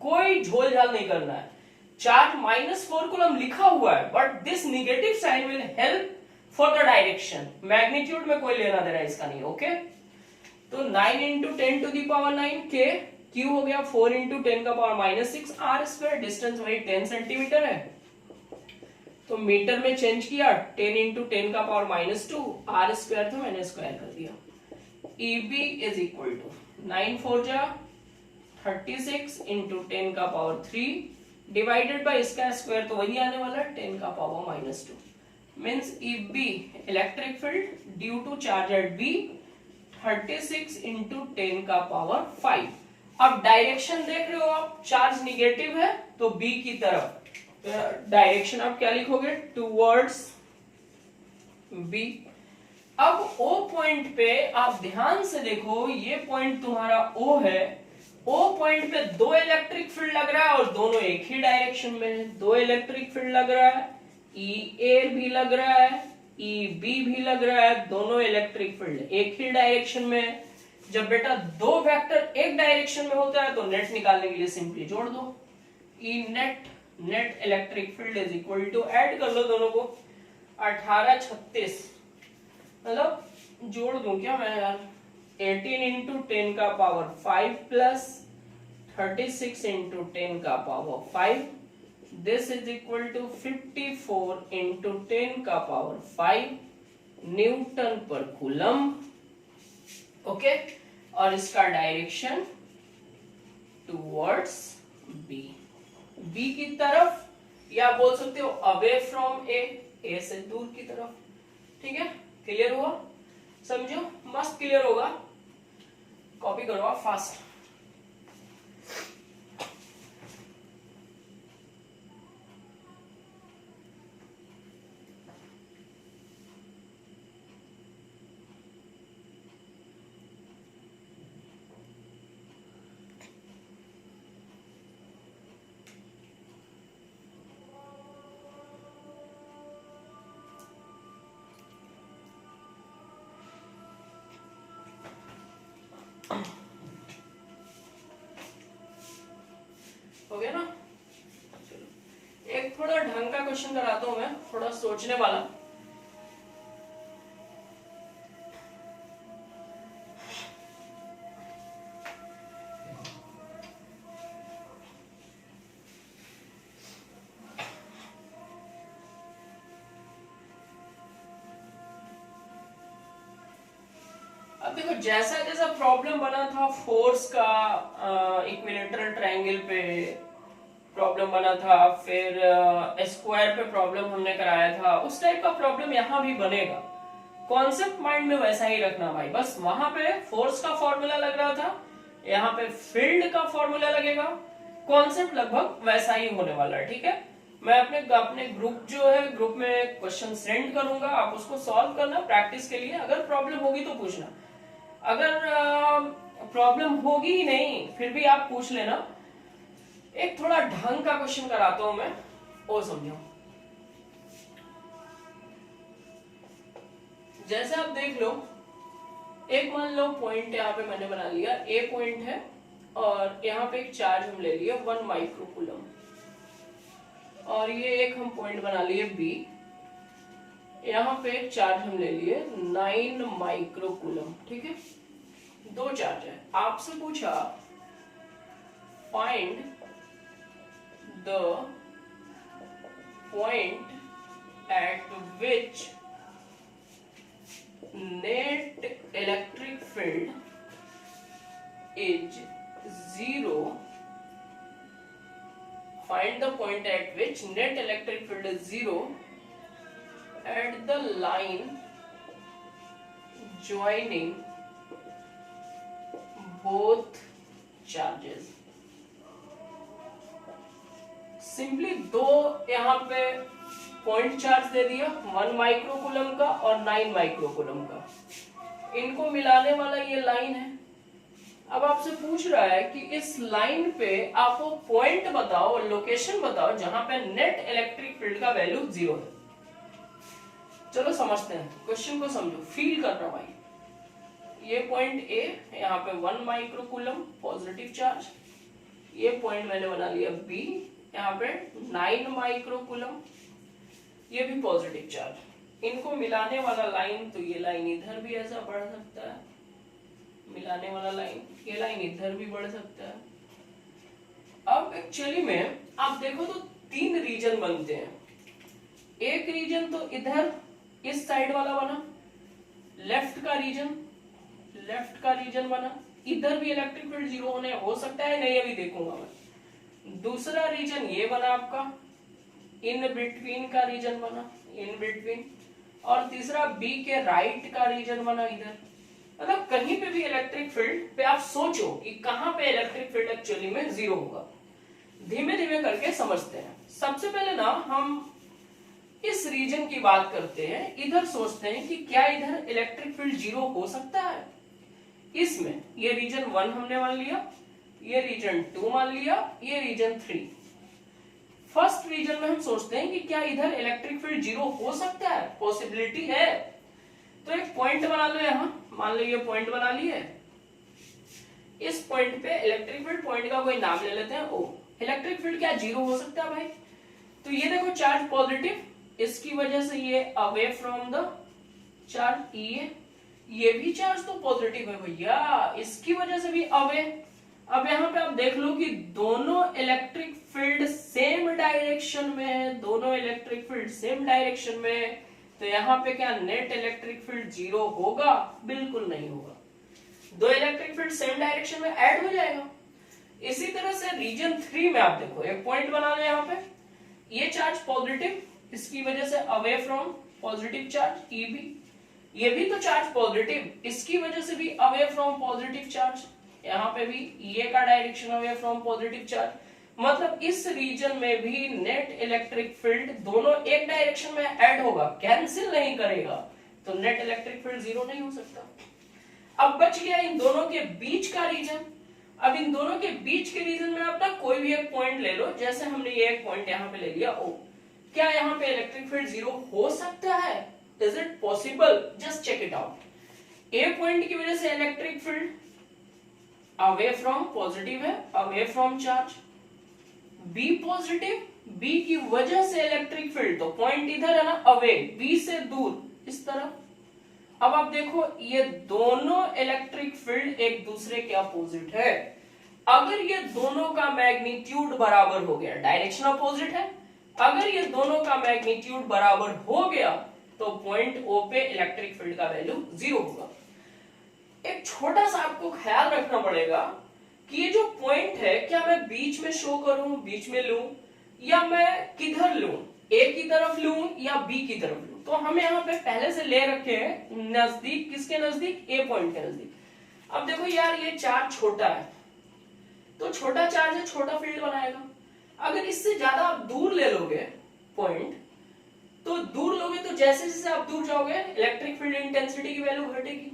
Speaker 1: कोई झोल झाल नहीं करना है। चार्ज -4 कूलम लिखा हुआ है but this negative sign will help for the direction, magnitude में कोई लेना देना इसका नहीं, ओके। तो 9 इंटू 10 टू दी पावर 9 के, क्यू हो गया 4 इंटू 10 का पावर -6 आर स्क्वायर, डिस्टेंस वही 10 सेंटीमीटर है, तो मीटर में चेंज किया, 10 इंटू 10 का पावर -2, आर स्क्वायर था मैंने स्क्वायर कर दिया। EB इज इक्वल टू 9 4 जा 36 इंटू 10 का पावर 3 डिवाइडेड बाय इसका स्क्वायर, तो वही आने वाला है 10 का power -2। Means EB electric field due to charge at B 36 into 10 का पावर 5। अब डायरेक्शन देख रहे हो आप, चार्ज निगेटिव है तो B की तरफ डायरेक्शन आप क्या लिखोगे, टूवर्ड्स B। अब O पॉइंट पे आप ध्यान से देखो, ये पॉइंट तुम्हारा O है, O पॉइंट पे दो इलेक्ट्रिक फील्ड लग रहा है और दोनों एक ही डायरेक्शन में है। दो इलेक्ट्रिक फील्ड लग रहा है, EA भी लग रहा है, EB भी लग रहा है, दोनों इलेक्ट्रिक फील्ड एक ही डायरेक्शन में है। जब बेटा दो वेक्टर एक डायरेक्शन में होता है तो नेट निकालने के लिए सिंपली जोड़ दो, E net, net electric field is equal to, add कर लो दोनों को, 18 36, मतलब जोड़ दूं क्या मैं यार, 18 इंटू 10 का पावर 5 प्लस 36 इंटू 10 का power 5, this is equal to 54 into 10 का पावर 5 न्यूटन पर कूलम्ब। ओके, और इसका डायरेक्शन टुवर्ड्स बी, बी की तरफ, या बोल सकते हो अवे फ्रॉम ए से दूर की तरफ। ठीक है, क्लियर हुआ, समझो, मस्त क्लियर होगा, कॉपी करो आप फास्ट। हो गया ना, चलो एक थोड़ा ढंग का क्वेश्चन कराता हूं मैं, थोड़ा सोचने वाला। अब देखो, जैसा जैसा प्रॉब्लम बना था फोर्स का, इक्विलेटरल ट्रायंगल पे प्रॉब्लम बना था, फिर स्क्वायर पे प्रॉब्लम हमने कराया था, उस टाइप का प्रॉब्लम यहाँ भी बनेगा। कॉन्सेप्ट माइंड में वैसा ही रखना भाई, बस वहां पे फोर्स का फॉर्मूला लग रहा था, यहाँ पे फील्ड का फॉर्मूला लगेगा, कॉन्सेप्ट लगभग वैसा ही होने वाला है। ठीक है, मैं अपने ग्रुप जो है, ग्रुप में क्वेश्चन सेंड करूंगा, आप उसको सॉल्व करना प्रैक्टिस के लिए। अगर प्रॉब्लम होगी तो पूछना, अगर प्रॉब्लम होगी ही नहीं फिर भी आप पूछ लेना। एक थोड़ा ढंग का क्वेश्चन कराता हूं मैं, वो समझो। जैसे आप देख लो, एक मान लो पॉइंट यहाँ पे मैंने बना लिया, ए पॉइंट है और यहाँ पे एक चार्ज हम ले लिए 1 माइक्रोकूलम, और ये एक हम पॉइंट बना लिए बी, यहाँ पे एक चार्ज हम ले लिए 9 माइक्रोकूलम। ठीक है, दो चार्ज है। आपसे पूछा find the point eight which net electric field is 0, find the point at which net electric field is 0 at the line joining both charges। Simply दो यहाँ पे पॉइंट चार्ज दे दिया, 1 माइक्रोकूलम का और 9 माइक्रोकूलम का, इनको मिलाने वाला ये लाइन है। अब आपसे पूछ रहा है कि इस लाइन पे आप वो पॉइंट बताओ, लोकेशन बताओ जहां पे नेट इलेक्ट्रिक फील्ड का वैल्यू 0 है। चलो समझते हैं, क्वेश्चन को समझो, फील करना भाई। ये पॉइंट ए, यहाँ पे 1 माइक्रोकूलम पॉजिटिव चार्ज, ये पॉइंट मैंने बना लिया बी, यहाँ पे 9 माइक्रोकूलम, ये भी पॉजिटिव चार्ज, इनको मिलाने वाला लाइन, तो ये लाइन इधर भी ऐसा बढ़ सकता है, मिलाने वाला लाइन, ये लाइन इधर भी बढ़ सकता है। अब एक्चुअली में आप देखो तो 3 रीजन बनते हैं। एक रीजन तो इधर इस साइड वाला बना, लेफ्ट का रीजन बना, इधर भी इलेक्ट्रिक फील्ड 0 होने हो सकता है नहीं, अभी देखूंगा मैं। दूसरा रीजन ये बना आपका, इन बिटवीन का रीजन बना, इन बिटवीन, और तीसरा बी के राइट का रीजन बना इधर। मतलब कहीं पे भी इलेक्ट्रिक फील्ड पे आप सोचो कि कहां पे इलेक्ट्रिक फील्ड एक्चुअली में जीरो होगा। धीमे धीमे करके समझते हैं। सबसे पहले ना हम इस रीजन की बात करते हैं, इधर सोचते हैं कि क्या इधर इलेक्ट्रिक फील्ड जीरो हो सकता है। इसमें ये रीजन 1 हमने मान लिया, ये रीजन 2 मान लिया, ये रीजन 3। फर्स्ट रीजन में हम सोचते हैं कि क्या इधर इलेक्ट्रिक फील्ड जीरो हो सकता है, पॉसिबिलिटी है। तो एक पॉइंट बना लो यहां, मान लो ये पॉइंट बना लिए। इस पॉइंट पे इलेक्ट्रिक फील्ड, पॉइंट का कोई नाम ले लेते हैं ओ। इलेक्ट्रिक फील्ड क्या जीरो हो सकता है भाई? तो ये देखो चार्ज पॉजिटिव, इसकी वजह से ये अवे फ्रॉम द चार्ज, ये भी चार्ज तो पॉजिटिव है भैया, इसकी वजह से भी अवे। अब यहाँ पे आप देख लो कि दोनों इलेक्ट्रिक फील्ड सेम डायरेक्शन में है, दोनों इलेक्ट्रिक फील्ड सेम डायरेक्शन में है, तो यहाँ पे क्या नेट इलेक्ट्रिक फील्ड जीरो होगा? बिल्कुल नहीं होगा। दो इलेक्ट्रिक फील्ड सेम डायरेक्शन में ऐड हो जाएगा। इसी तरह से रीजन 3 में आप देखो, एक पॉइंट बना लो यहाँ पे, ये चार्ज पॉजिटिव, इसकी वजह से away from positive charge EB, ये भी तो चार्ज पॉजिटिव, इसकी वजह से भी अवे फ्रॉम पॉजिटिव चार्ज, यहाँ पे भी ये का direction away from positive charge. मतलब इस रीजन में भी नेट इलेक्ट्रिक फील्ड दोनों एक डायरेक्शन में ऐड होगा, कैंसिल नहीं करेगा, तो नेट इलेक्ट्रिक फील्ड जीरो नहीं हो सकता। अब बच गया इन दोनों के बीच का रीजन। अब इन दोनों के बीच के रीजन में आप ना कोई भी एक पॉइंट ले लो, जैसे हमने ये एक पॉइंट यहाँ पे ले लिया ओ। क्या यहाँ पे इलेक्ट्रिक फील्ड जीरो हो सकता है? Is it possible? Just check it out. A point की वजह से electric field away from positive है, away from charge. B positive, B की वजह से इलेक्ट्रिक फील्ड, तो पॉइंट इधर है ना अवे, बी से दूर इस तरफ। अब आप देखो ये दोनों इलेक्ट्रिक फील्ड एक दूसरे के अपोजिट है। अगर ये दोनों का मैग्नीट्यूड बराबर हो गया, डायरेक्शन अपोजिट है, अगर ये दोनों का मैग्नीट्यूड बराबर हो गया तो पॉइंट ओ पे इलेक्ट्रिक फील्ड का वैल्यू जीरो होगा। एक छोटा सा आपको ख्याल रखना पड़ेगा कि ये जो पॉइंट है, क्या मैं बीच में शो करूं, बीच में लूं, या मैं किधर लूं, ए की तरफ लूं या बी की तरफ लूं। तो हम यहाँ पे पहले से ले रखे हैं नजदीक, किसके नजदीक? ए पॉइंट के नजदीक। अब देखो यार ये चार्ज छोटा है, तो छोटा चार्ज है, छोटा फील्ड बनाएगा। अगर इससे ज्यादा आप दूर ले लोगे पॉइंट, तो दूर लोगे तो जैसे जैसे आप दूर जाओगे इलेक्ट्रिक फील्ड इंटेंसिटी की वैल्यू घटेगी।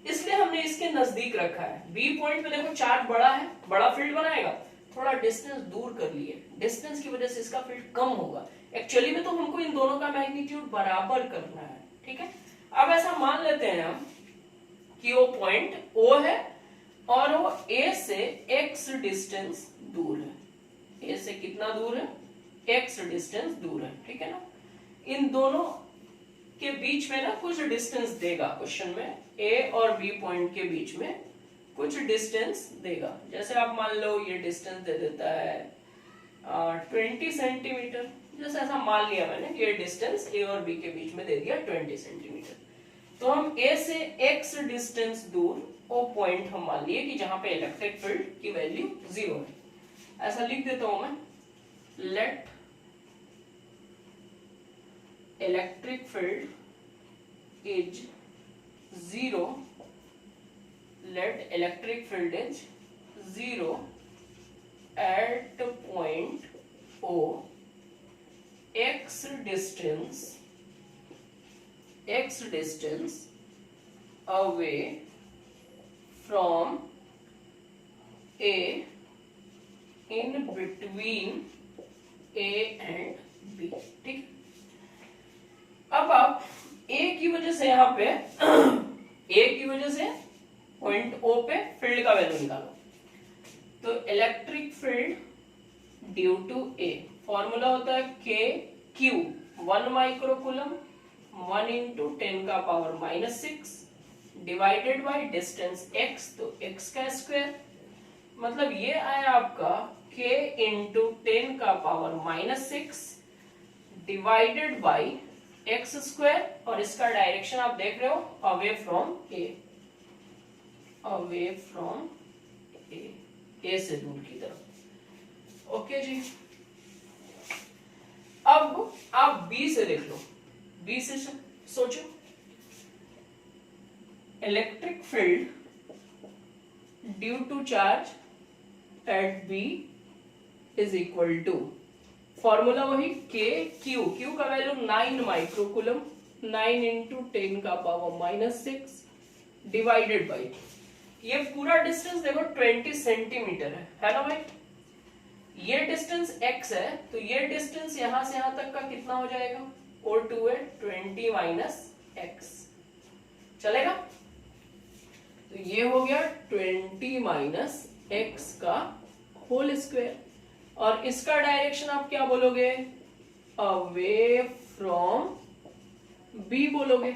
Speaker 1: इसलिए हमने इसके नजदीक रखा है। बी पॉइंट पे देखो चार्ज बड़ा है, बड़ा फील्ड बनाएगा, थोड़ा डिस्टेंस दूर कर लिए, डिस्टेंस की वजह से इसका फील्ड कम होगा। एक्चुअली में तो हमको इन दोनों का मैग्नीट्यूड बराबर करना है, ठीक है। अब ऐसा मान लेते हैं हम कि वो पॉइंट ओ है और वो ए से एक्स डिस्टेंस दूर है। ए से कितना दूर है? एक्स डिस्टेंस दूर है, ठीक है ना। इन दोनों के बीच में ना कुछ डिस्टेंस देगा क्वेश्चन में, ए और बी पॉइंट के बीच में कुछ डिस्टेंस देगा। जैसे आप मान लो ये डिस्टेंस दे देता है 20 सेंटीमीटर, जैसे ऐसा मान लिया मैंने, ये डिस्टेंस ए और बी के बीच में दे दिया 20 सेंटीमीटर। तो हम ए से एक्स डिस्टेंस दूर वो पॉइंट हम मान लिए कि जहां पे इलेक्ट्रिक फील्ड की वैल्यू जीरो है। ऐसा लिख देता हूं मैं, let electric field is zero, let electric field is zero at point O, x distance away from A, in between A and B, ठीक। अब आप A की वजह से यहाँ पे A की वजह से पॉइंट O पे फील्ड का वैल्यू निकालो। तो electric field due to A, formula होता है K Q, 1 माइक्रोकूलम 1 into 10 का power -6 divided by distance x, तो x का स्क्वायर, मतलब ये आया आपका K into 10 का power -6 divided by x square, और इसका डायरेक्शन आप देख रहे हो away from A, away from A से दूर की तरफ। ओके जी, से देख लो, बी से सोचो, electric field due to charge at B is equal to, formula वही के क्यू, क्यू का वैल्यू 9 माइक्रोकूलम, 9 इंटू 10 का पावर -6 डिवाइडेड बाई, ये पूरा डिस्टेंस देखो 20 सेंटीमीटर है ना भाई, ये डिस्टेंस x है, तो ये डिस्टेंस यहां से यहां तक का कितना हो जाएगा, और 2 है 20 माइनस x, चलेगा। तो ये हो गया 20 माइनस x का होल स्क्वायर, और इसका डायरेक्शन आप क्या बोलोगे, अवे फ्रॉम b बोलोगे।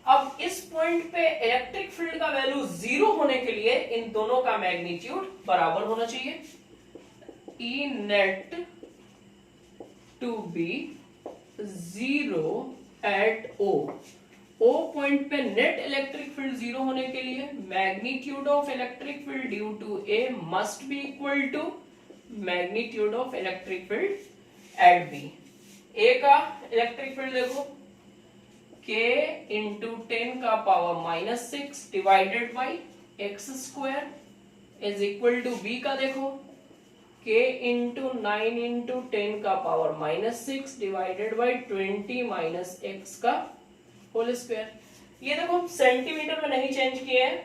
Speaker 1: अब इस पॉइंट पे इलेक्ट्रिक फील्ड का वैल्यू 0 होने के लिए इन दोनों का मैग्नीट्यूड बराबर होना चाहिए, E net to be 0 at O, O point पे नेट इलेक्ट्रिक फील्ड 0 होने के लिए magnitude of electric field due to A must be equal to magnitude of electric field at B। A का इलेक्ट्रिक फील्ड देखो K into 10 का power -6 divided by x square is equal to B का देखो k into 9 into 10 का power -6 divided by 20 minus x का whole square. ये देखो centimetre में नहीं चेंज किए हैं,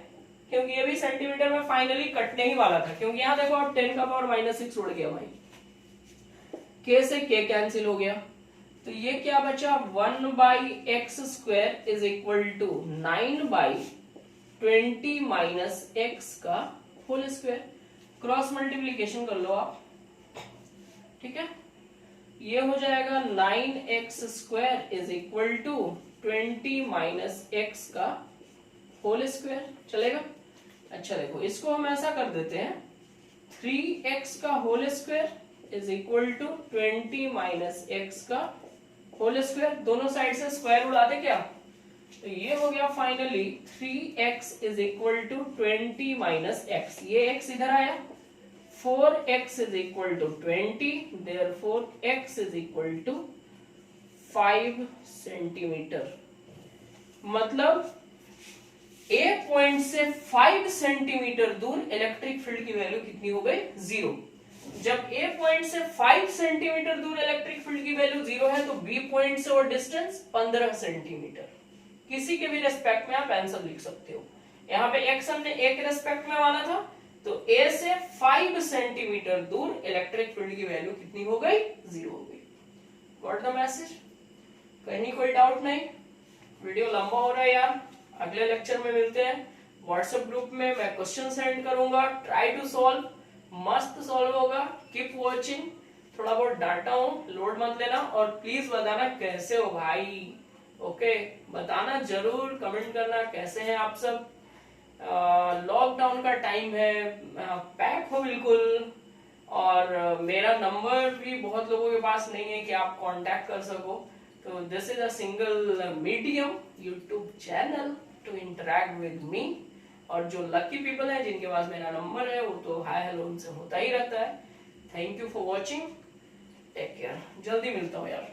Speaker 1: क्योंकि ये भी सेंटीमीटर में फाइनली कटने ही वाला था, क्योंकि यहाँ देखो अब 10 का पावर -6 उड़ गया भाई, k से k कैंसिल हो गया, तो ये क्या बचा 1 by X square is equal to 9 by 20 minus X का होल स्क्वायर। क्रॉस मल्टीप्लीकेशन कर लो आप, ठीक है, ये हो जाएगा 9x square is equal to 20 minus X का होल स्क्वायर, चलेगा। अच्छा देखो इसको हम ऐसा कर देते हैं 3x का whole square is equal to 20 minus X का होल स्क्वायर, दोनों साइड से स्क्वायर उड़ा दे क्या, तो ये हो गया finally 3x is equal to 20 minus X, ये x इधर आया, 4x is equal to 20, therefore x is equal to 5 centimetre. मतलब A पॉइंट से 5 सेंटीमीटर दूर इलेक्ट्रिक फील्ड की वैल्यू कितनी हो गई, 0। जब A पॉइंट से 5 सेंटीमीटर दूर इलेक्ट्रिक फील्ड की वैल्यू 0 है, तो B पॉइंट से और डिस्टेंस 15 सेंटीमीटर। किसी के भी रेस्पेक्ट में आप आंसर लिख सकते हो, यहाँ पे x हमने A के रेस्पेक्ट में माना था, तो A से 5 सेंटीमीटर दूर इलेक्ट्रिक फील्ड की वैल्यू कितनी हो गई, 0 हो गई। गॉट द मैसेज, कहीं कोई डाउट नहीं। वीडियो लंबा हो रहा है यार, अगले लेक्चर में मिलते हैं। व्हाट्सएप ग्रुप में मैं क्वेश्चन सेंड करूंगा, ट्राई टू सॉल्व, मस्त सॉल्व होगा। कीप वॉचिंग, थोड़ा बहुत डांटा हूं, लोड मत लेना, और प्लीज बताना कैसे हो भाई, ओके बताना जरूर, कमेंट करना कैसे हैं आप सब। लॉकडाउन का टाइम है, पैक हो बिल्कुल, और मेरा नंबर भी बहुत लोगों के पास नहीं है कि आप कांटेक्ट कर सको, तो this is a single medium YouTube channel to interact with me. और जो लकी पीपल है जिनके पास मेरा नंबर है, वो तो हाय हेलो उनसे होता ही रहता है। Thank you for watching, take care, जल्दी मिलता हूँ यार।